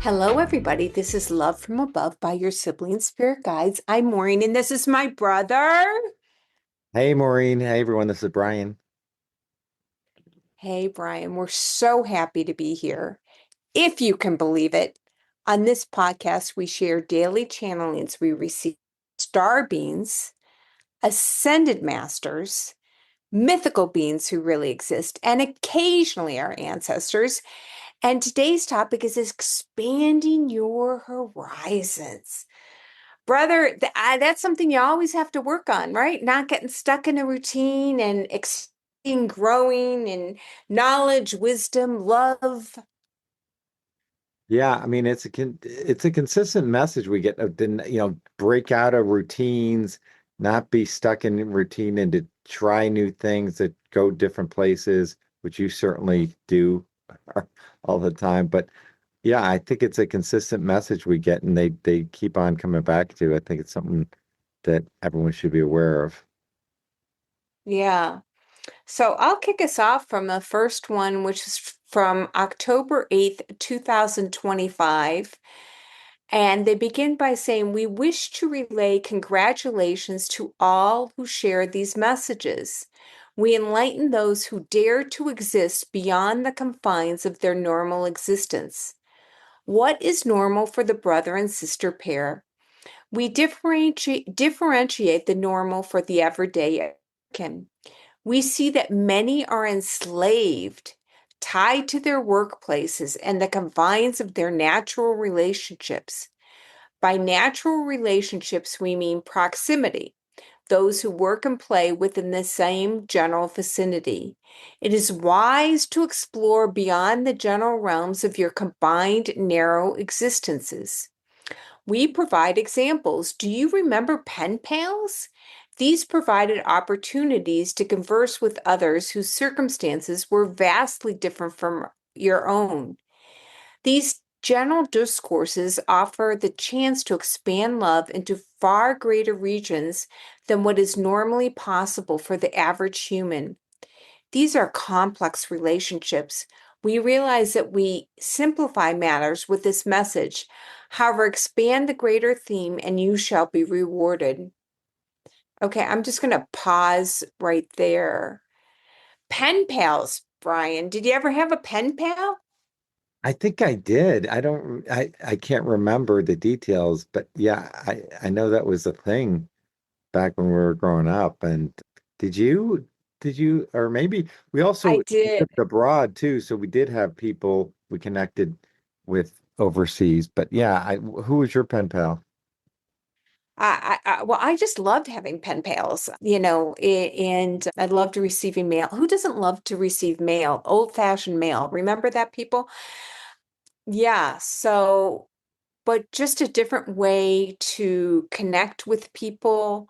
Hello, everybody. This is Love from Above by your Sibling Spirit Guides. I'm Maureen, and this is my brother. Hey Maureen, hey everyone, this is Brian. Hey, Brian, we're so happy to be here. If you can believe it, on this podcast, we share daily channelings we receive star beings, ascended masters, mythical beings who really exist, and occasionally our ancestors. And today's topic is expanding your horizons. Brother, that's something you always have to work on, right? Not getting stuck in a routine and expanding, growing in knowledge, wisdom, love. Yeah, I mean it's a consistent message we get of break out of routines, not be stuck in routine and to try new things that go different places, which you certainly do all the time. But yeah, I think it's a consistent message we get and they keep on coming back to. I think it's something that everyone should be aware of. Yeah. So I'll kick us off from the first one, which is from October 8th, 2025. And they begin by saying, "We wish to relay congratulations to all who share these messages. We enlighten those who dare to exist beyond the confines of their normal existence. What is normal for the brother and sister pair? We differentiate the normal for the everyday American. We see that many are enslaved, tied to their workplaces and the confines of their natural relationships. By natural relationships, we mean proximity, those who work and play within the same general vicinity. It is wise to explore beyond the general realms of your combined narrow existences. We provide examples. Do you remember pen pals? These provided opportunities to converse with others whose circumstances were vastly different from your own. These general discourses offer the chance to expand love into far greater regions than what is normally possible for the average human. These are complex relationships. We realize that we simplify matters with this message. However, expand the greater theme and you shall be rewarded." Okay, I'm just going to pause right there. Pen pals, Brian. Did you ever have a pen pal? I think I did. I can't remember the details, but yeah, I know that was a thing back when we were growing up. And did you, or maybe we I also did. lived abroad too, so we did have people we connected with overseas. But yeah, who was your pen pal? Well, I just loved having pen pals, and I loved receiving mail. Who doesn't love to receive mail? Old-fashioned mail. Remember that, people? Yeah. But just a different way to connect with people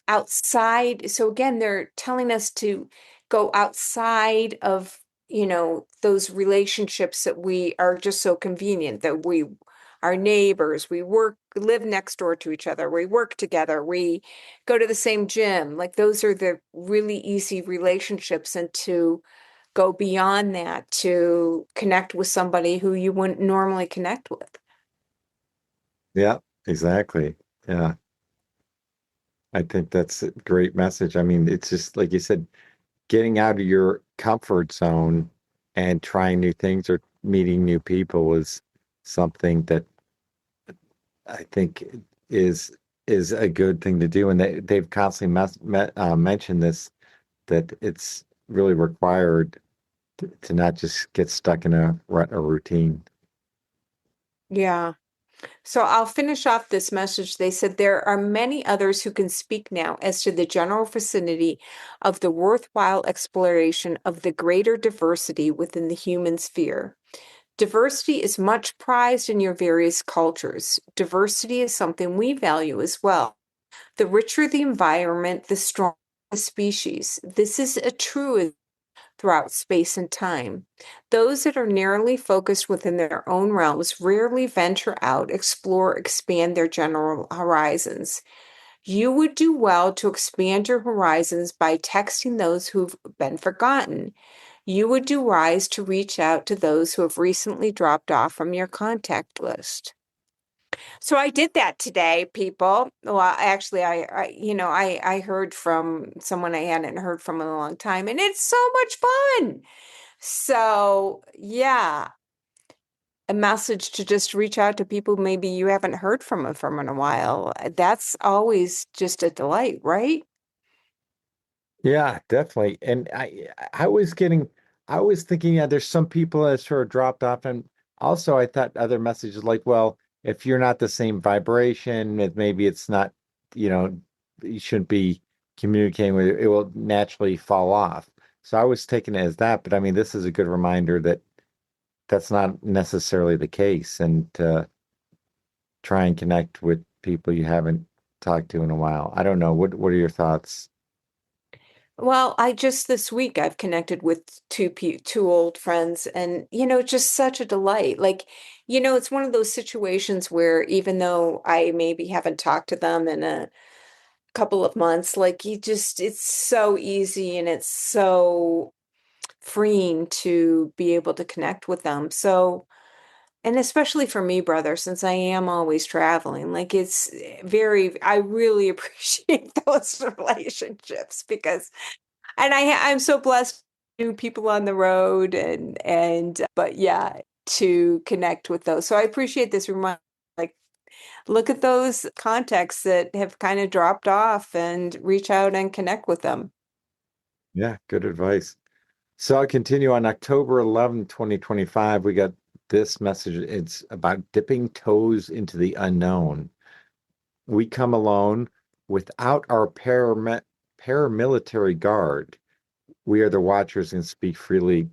outside. So again, they're telling us to go outside of, those relationships that we are just so convenient that we are neighbors, we live next door to each other, we work together, we go to the same gym. Like those are the really easy relationships, and to go beyond that to connect with somebody who you wouldn't normally connect with. Yeah, exactly. Yeah, I think that's a great message. I mean, it's just like you said, getting out of your comfort zone and trying new things or meeting new people is something that I think is is a good thing to do. And they've constantly mentioned this, that it's really required to not just get stuck in a rut or routine. Yeah. So I'll finish off this message. They said there are many others who can speak now as to the general vicinity of the worthwhile exploration of the greater diversity within the human sphere. Diversity is much prized in your various cultures. Diversity is something we value as well. The richer the environment, the stronger the species. This is a truism throughout space and time. Those that are narrowly focused within their own realms rarely venture out, explore, expand their general horizons. You would do well to expand your horizons by texting those who've been forgotten. You would do wise to reach out to those who have recently dropped off from your contact list. So I did that today, people. Well, actually, I heard from someone I hadn't heard from in a long time, and it's so much fun. So, yeah, a message to just reach out to people maybe you haven't heard from in a while. That's always just a delight, right? Yeah, definitely. And I was thinking, yeah, there's some people that sort of dropped off. And also I thought other messages like, well, if you're not the same vibration, maybe it's not, you know, you shouldn't be communicating with it, it will naturally fall off. So I was taking it as that, but I mean, this is a good reminder that that's not necessarily the case, and to try and connect with people you haven't talked to in a while. I don't know. What are your thoughts? Well, I just this week I've connected with two old friends, and it's just such a delight. Like, it's one of those situations where even though I maybe haven't talked to them in a couple of months, like it's so easy and it's so freeing to be able to connect with them. So, and especially for me, brother, since I am always traveling, like I really appreciate those relationships because and I'm so blessed new people on the road and but yeah, to connect with those. So I appreciate this reminder. Like, look at those contacts that have kind of dropped off and reach out and connect with them. Yeah, good advice. So I'll continue on October 11th, 2025. We got this message. It's about dipping toes into the unknown. We come alone without our paramilitary guard. We are the watchers and speak freely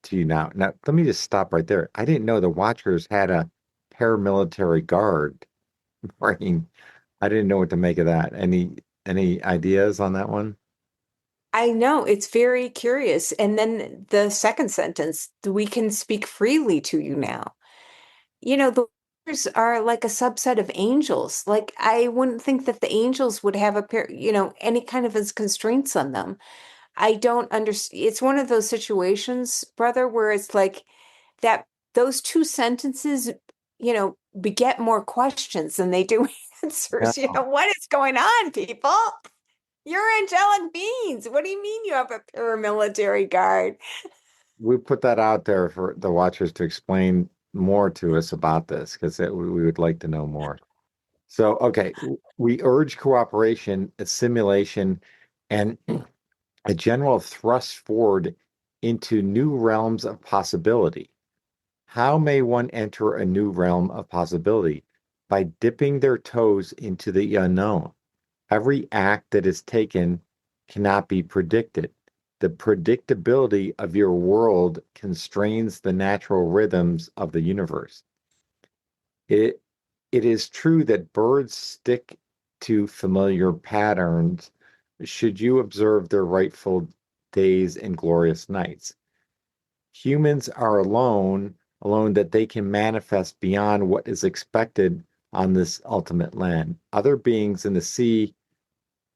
to you now. Now, let me just stop right there. I didn't know the watchers had a paramilitary guard. Marine. I didn't know what to make of that. Any ideas on that one? I know it's very curious. And then the second sentence, we can speak freely to you now. The watchers are like a subset of angels. Like I wouldn't think that the angels would have any kind of as constraints on them. I don't understand. It's one of those situations, brother, where it's like that those two sentences, beget more questions than they do Yeah. answers. What is going on, people? You're angelic beings. What do you mean you have a paramilitary guard? We put that out there for the watchers to explain more to us about this because we would like to know more. So, okay, we urge cooperation, assimilation, and a general thrust forward into new realms of possibility. How may one enter a new realm of possibility? By dipping their toes into the unknown. Every act that is taken cannot be predicted. The predictability of your world constrains the natural rhythms of the universe. It, it is true that birds stick to familiar patterns should you observe their rightful days and glorious nights. Humans are alone that they can manifest beyond what is expected on this ultimate land. Other beings in the sea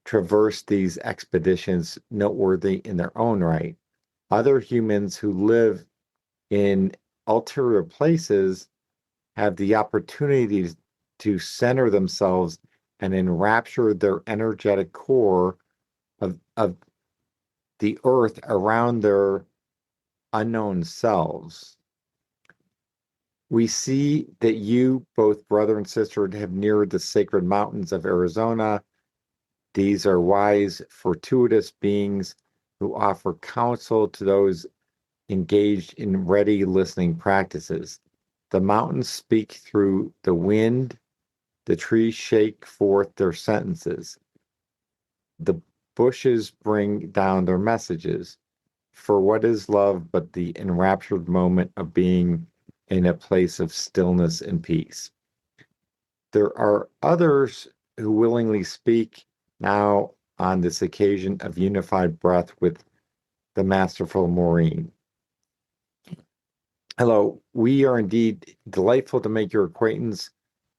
traverse these expeditions noteworthy in their own right. Other humans who live in ulterior places have the opportunity to center themselves and enrapture their energetic core of the earth around their unknown selves. We see that you, both brother and sister, have neared the sacred mountains of Arizona. These are wise, fortuitous beings who offer counsel to those engaged in ready listening practices. The mountains speak through the wind, the trees shake forth their sentences, the bushes bring down their messages. For what is love but the enraptured moment of being in a place of stillness and peace? There are others who willingly speak now on this occasion of unified breath with the masterful Maureen. Hello, we are indeed delightful to make your acquaintance.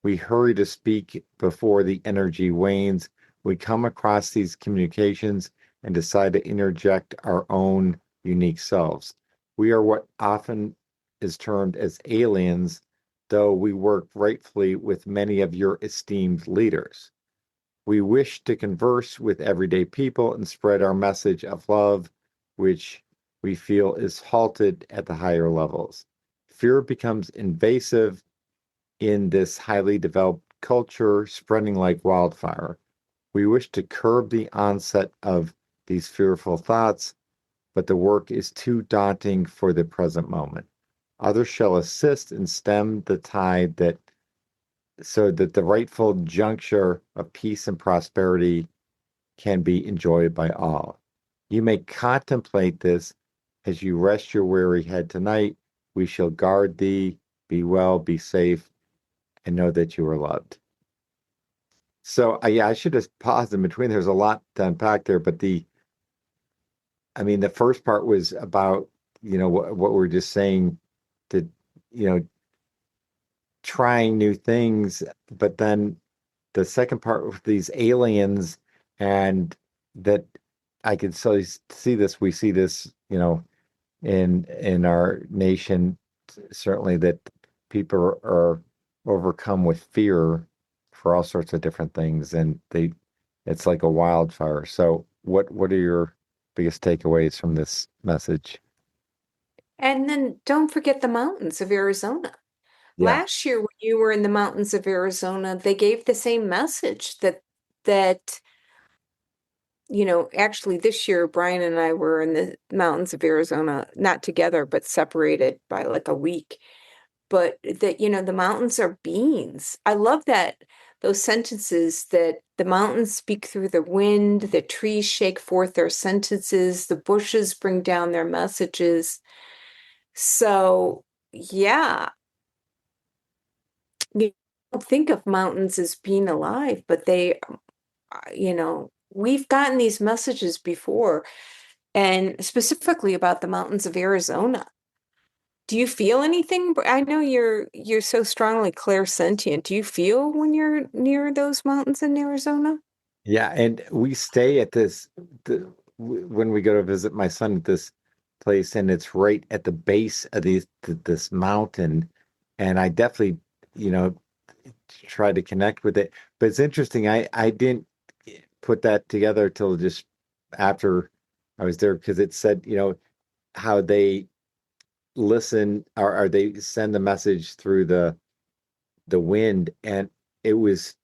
We hurry to speak before the energy wanes. We come across these communications and decide to interject our own unique selves. We are what often is termed as aliens, though we work rightfully with many of your esteemed leaders. We wish to converse with everyday people and spread our message of love, which we feel is halted at the higher levels. Fear becomes invasive in this highly developed culture, spreading like wildfire. We wish to curb the onset of these fearful thoughts, but the work is too daunting for the present moment. Others shall assist and stem the tide that so that the rightful juncture of peace and prosperity can be enjoyed by all. You may contemplate this as you rest your weary head tonight. We shall guard thee. Be well, be safe, and know that you are loved. So, yeah, I should have paused in between. There's a lot to unpack there, but I mean, the first part was about, what we're just saying, that, you know, trying new things, but then the second part with these aliens, and that I could so see this. We see this, in our nation, certainly, that people are overcome with fear for all sorts of different things, and it's like a wildfire. So, what are your biggest takeaways from this message? And then don't forget the mountains of Arizona. Yeah, Last year, when you were in the mountains of Arizona, they gave the same message that actually this year, Brian and I were in the mountains of Arizona, not together, but separated by like a week. But that, the mountains are beings. I love that those sentences that the mountains speak through the wind, the trees shake forth their sentences, the bushes bring down their messages. So, yeah, you don't think of mountains as being alive, but we've gotten these messages before, and specifically about the mountains of Arizona. Do you feel anything? I know you're so strongly clairsentient. Do you feel when you're near those mountains in Arizona? yeah, and we stay at when we go to visit my son at this place, and it's right at the base of this mountain, and I definitely, you know, try to connect with it. But it's interesting. I didn't put that together till just after I was there, because it said, how they listen, or they send the message through the wind, and it was,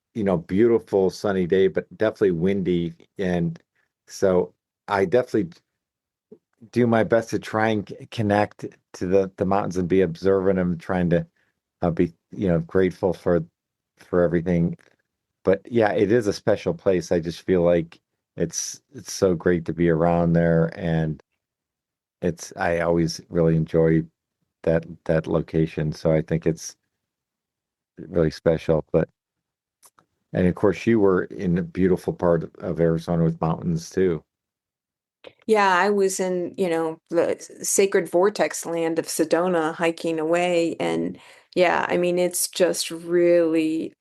beautiful sunny day, but definitely windy. And so I definitely do my best to try and connect to the mountains and be observant. I'm trying to be, grateful for everything. But yeah, it is a special place. I just feel like it's so great to be around there, and I always really enjoy that location. So I think it's really special. But and of course, you were in a beautiful part of Arizona with mountains too. Yeah, I was in, the sacred vortex land of Sedona hiking away. And yeah, I mean, it's just really,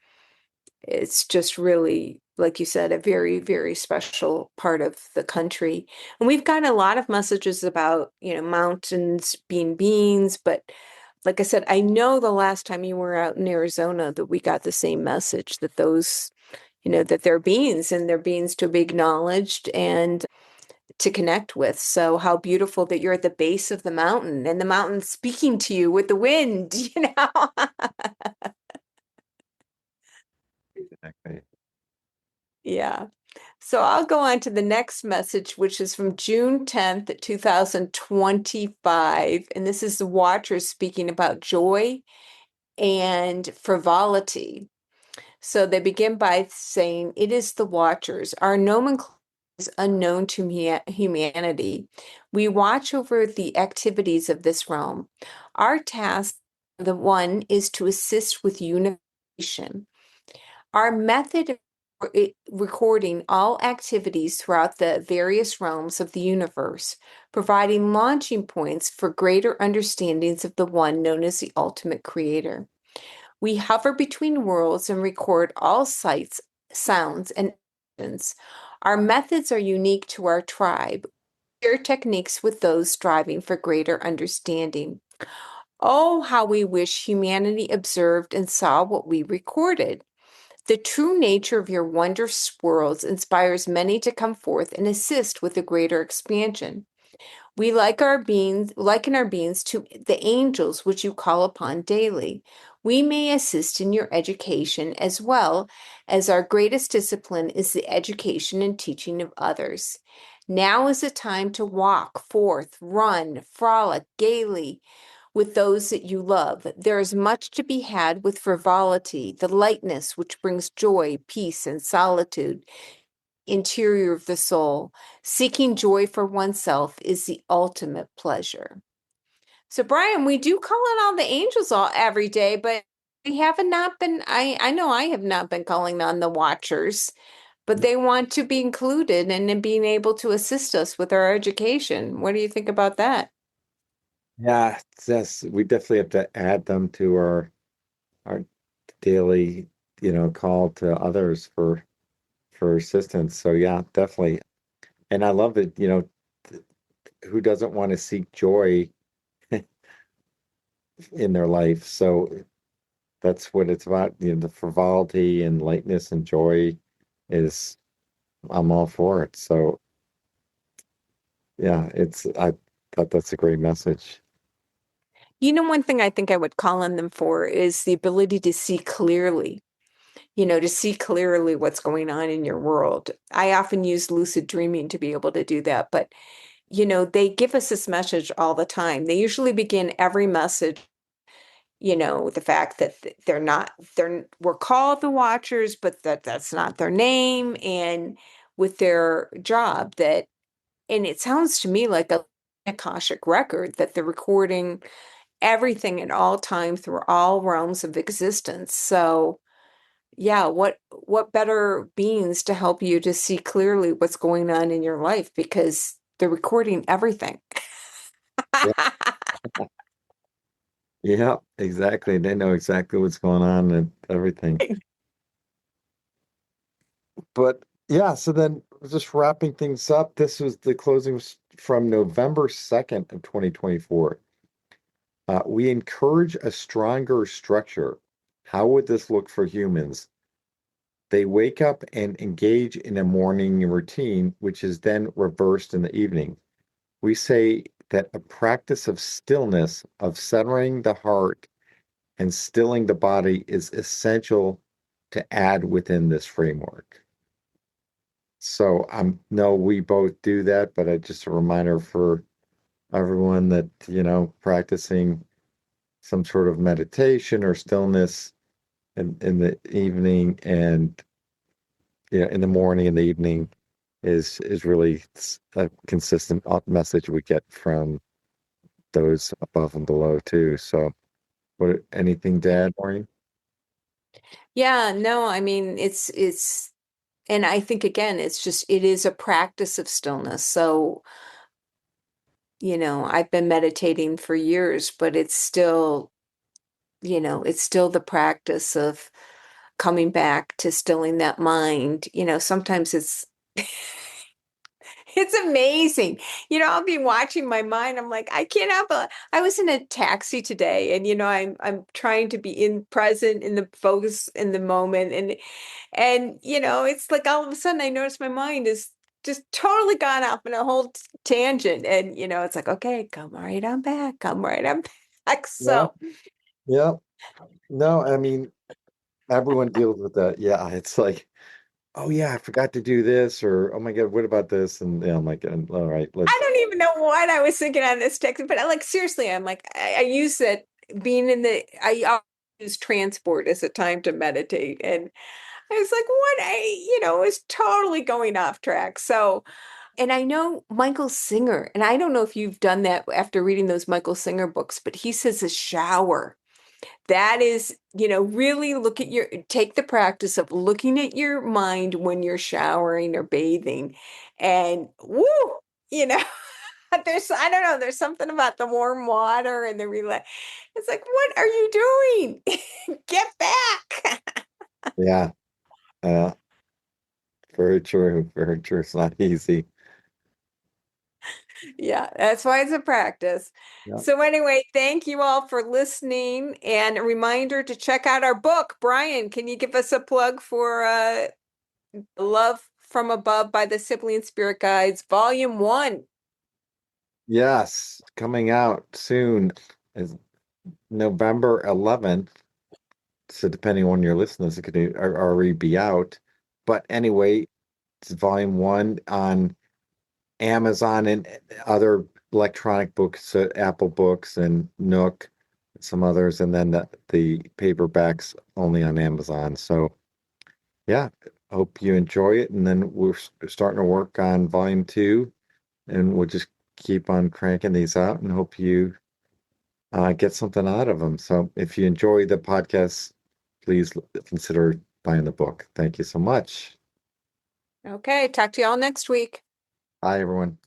like you said, a very, very special part of the country. And we've gotten a lot of messages about, mountains being beings, but like I said, I know the last time you were out in Arizona that we got the same message that that they're beings and they're beings to be acknowledged and to connect with. So how beautiful that you're at the base of the mountain and the mountain speaking to you with the wind, Exactly. Yeah. So I'll go on to the next message, which is from June 10th, 2025. And this is the Watchers speaking about joy and frivolity. So they begin by saying, it is the Watchers. Our nomenclature is unknown to humanity. We watch over the activities of this realm. Our task, the one, is to assist with unification. Our method of recording all activities throughout the various realms of the universe, providing launching points for greater understandings of the one known as the ultimate creator. We hover between worlds and record all sights, sounds, and actions. Our methods are unique to our tribe. share techniques with those striving for greater understanding. Oh, how we wish humanity observed and saw what we recorded. The true nature of your wondrous worlds inspires many to come forth and assist with a greater expansion. We liken our beings to the angels which you call upon daily. We may assist in your education as well as our greatest discipline is the education and teaching of others. Now is the time to walk forth, run, frolic gaily with those that you love. There is much to be had with frivolity, the lightness which brings joy, peace, and solitude interior of the soul. Seeking joy for oneself is the ultimate pleasure. So, Brian, we do call on all the angels all every day, but we haven't not been. I know I have not been calling on the watchers, but they want to be included and in being able to assist us with our education. What do you think about that? Yeah, yes, we definitely have to add them to our daily, call to others for assistance. So yeah, definitely. And I love it, th- who doesn't want to seek joy in their life? So that's what it's about, the frivolity and lightness and joy is I'm all for it. So yeah, I thought that's a great message. One thing I think I would call on them for is the ability to see clearly, to see clearly what's going on in your world. I often use lucid dreaming to be able to do that, but they give us this message all the time. They usually begin every message, with the fact that we're called the Watchers, but that's not their name, and with their job and it sounds to me like a Akashic record that they're recording everything at all time through all realms of existence. So, yeah, what better beings to help you to see clearly what's going on in your life because they're recording everything. Yeah, yeah, exactly. They know exactly what's going on and everything. But yeah, so then just wrapping things up, this was the closing was from November 2nd of 2024. We encourage a stronger structure. How would this look for humans? They wake up and engage in a morning routine, which is then reversed in the evening. We say that a practice of stillness, of centering the heart and stilling the body is essential to add within this framework. So no, we both do that, but just a reminder for everyone that, practicing some sort of meditation or stillness in the evening and in the morning and the evening is really a consistent message we get from those above and below too. So what anything to add, Maureen? Yeah, no, I mean and I think again, it is a practice of stillness. So, I've been meditating for years, but it's still the practice of coming back to stilling that mind. Sometimes it's amazing. I'll be watching my mind. I'm like, I can't help it. I was in a taxi today and I'm trying to be in present in the focus in the moment and it's like all of a sudden I notice my mind is just totally gone off in a whole tangent and it's like, okay, come right on back. Come right on back. Yeah, So yeah. No, I mean, everyone deals with that. Yeah, it's like, oh yeah, I forgot to do this, or oh my God, what about this? And yeah, I'm like, all right, I let's. don't even know what I was thinking on this text, but like seriously, I'm like I use it being in the I use transport as a time to meditate, and I was like, what is totally going off track. So, and I know Michael Singer, and I don't know if you've done that after reading those Michael Singer books, but he says a shower. That is, really take the practice of looking at your mind when you're showering or bathing, and woo, you know. I don't know, there's something about the warm water and the relax. It's like, what are you doing? Get back. Yeah, uh, very true, very true. It's not easy. Yeah, that's why it's a practice. Yeah. So anyway, thank you all for listening, and a reminder to check out our book. Brian, can you give us a plug for Love from Above by the Sibling Spirit Guides, Volume 1? Yes, coming out soon is November 11th. So depending on when you're listening, it could already be out. But anyway, it's volume one on Amazon and other electronic books, Apple Books and Nook, some others, and then the paperbacks only on Amazon. So yeah, hope you enjoy it. And then we're starting to work on volume two, and we'll just keep on cranking these out and hope you get something out of them. So if you enjoy the podcast, please consider buying the book. Thank you so much. Okay, talk to you all next week. Bye, everyone.